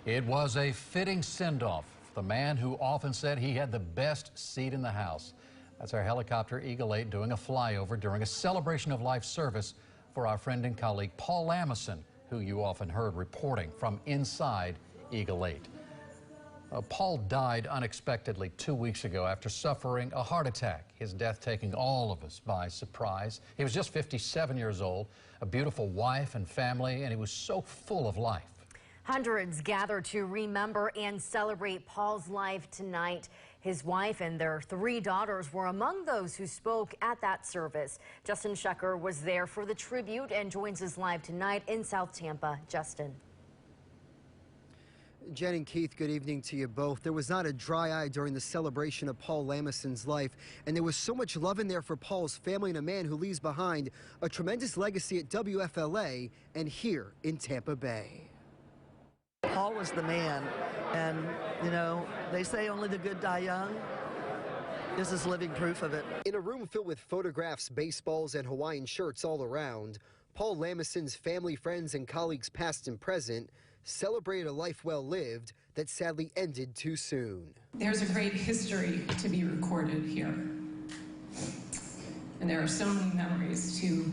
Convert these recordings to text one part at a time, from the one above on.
It was a fitting send-off for the man who often said he had the best seat in the house. That's our helicopter Eagle 8 doing a flyover during a celebration of life service for our friend and colleague Paul Lamison, who you often heard reporting from inside Eagle 8. Paul died unexpectedly 2 weeks ago after suffering a heart attack, his death taking all of us by surprise. He was just 57 years old, a beautiful wife and family, and he was so full of life. Hundreds gathered to remember and celebrate Paul's life tonight. His wife and their 3 daughters were among those who spoke at that service. Justin Shecker was there for the tribute and joins us live tonight in South Tampa. Justin. Jen and Keith, good evening to you both. There was not a dry eye during the celebration of Paul Lamison's life, and there was so much love in there for Paul's family and a man who leaves behind a tremendous legacy at WFLA and here in Tampa Bay. Paul was the man, and you know, they say only the good die young. This is living proof of it. In a room filled with photographs, baseballs, and Hawaiian shirts all around, Paul Lamison's family, friends, and colleagues past and present celebrated a life well lived that sadly ended too soon. There's a great history to be recorded here. And there are so many memories to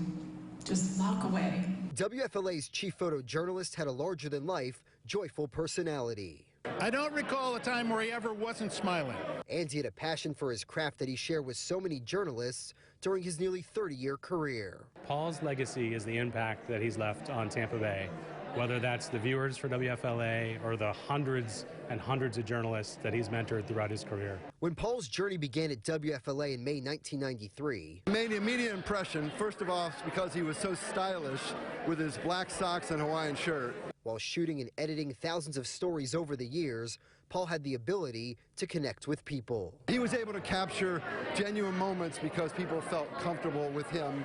just lock away. WFLA's chief photojournalist had a larger-than-life, joyful personality. I don't recall a time where he ever wasn't smiling. And he had a passion for his craft that he shared with so many journalists during his nearly 30-year career. Paul's legacy is the impact that he's left on Tampa Bay, whether that's the viewers for WFLA or the hundreds and hundreds of journalists that he's mentored throughout his career. When Paul's journey began at WFLA in May 1993, it made an immediate impression, first of all, because he was so stylish with his black socks and Hawaiian shirt. While shooting and editing thousands of stories over the years, Paul had the ability to connect with people. He was able to capture genuine moments because people felt comfortable with him,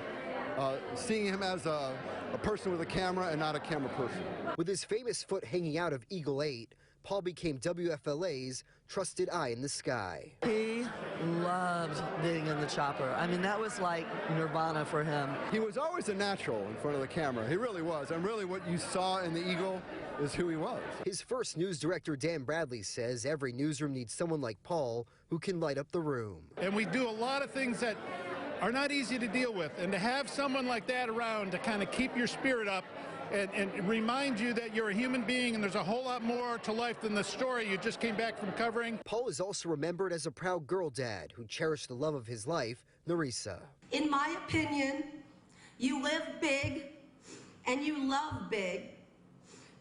seeing him as a person with a camera and not a camera person. With his famous foot hanging out of Eagle 8, Paul became WFLA's trusted eye in the sky. He loved being in the chopper. I mean, that was like nirvana for him. He was always a natural in front of the camera. He really was. And really what you saw in the Eagle is who he was. His first news director, Dan Bradley, says every newsroom needs someone like Paul who can light up the room. And we do a lot of things that are not easy to deal with. And to have someone like that around to kind of keep your spirit up and remind you that you're a human being and there's a whole lot more to life than the story you just came back from covering. Paul is also remembered as a proud girl dad who cherished the love of his life, Narisa. In my opinion, you live big and you love big.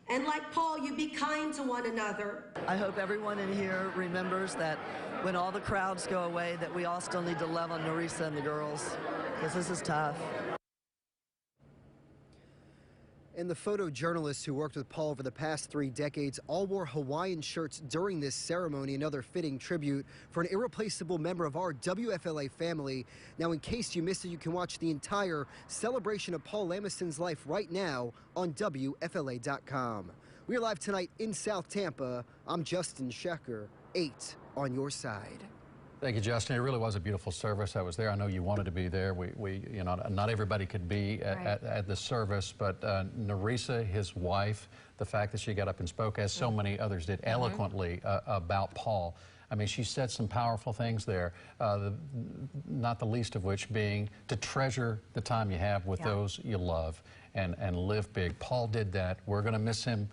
And like Paul, you be kind to one another. I hope everyone in here remembers that when all the crowds go away, that we all still need to love on Narisa and the girls, because this is tough. And the photojournalists who worked with Paul over the past 3 decades all wore Hawaiian shirts during this ceremony, another fitting tribute for an irreplaceable member of our WFLA family. Now, in case you missed it, you can watch the entire celebration of Paul Lamison's life right now on WFLA.com. We are live tonight in South Tampa. I'm Justin Shecker, 8 on your side. Thank you, Justin. It really was a beautiful service. I was there. I know you wanted to be there. You know, not everybody could be at the service, but Narisa, his wife, the fact that she got up and spoke, as so many others did, eloquently about Paul. I mean, she said some powerful things there, not the least of which being to treasure the time you have with those you love and live big. Paul did that. We're going to miss him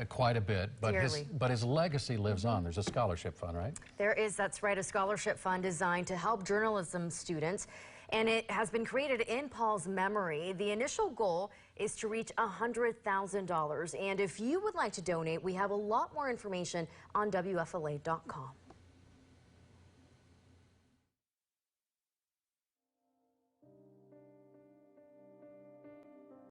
quite a bit, but his legacy lives on. There's a scholarship fund, right? There is, that's right, a scholarship fund designed to help journalism students, and it has been created in Paul's memory. The initial goal is to reach $100,000, and if you would like to donate, we have a lot more information on WFLA.com.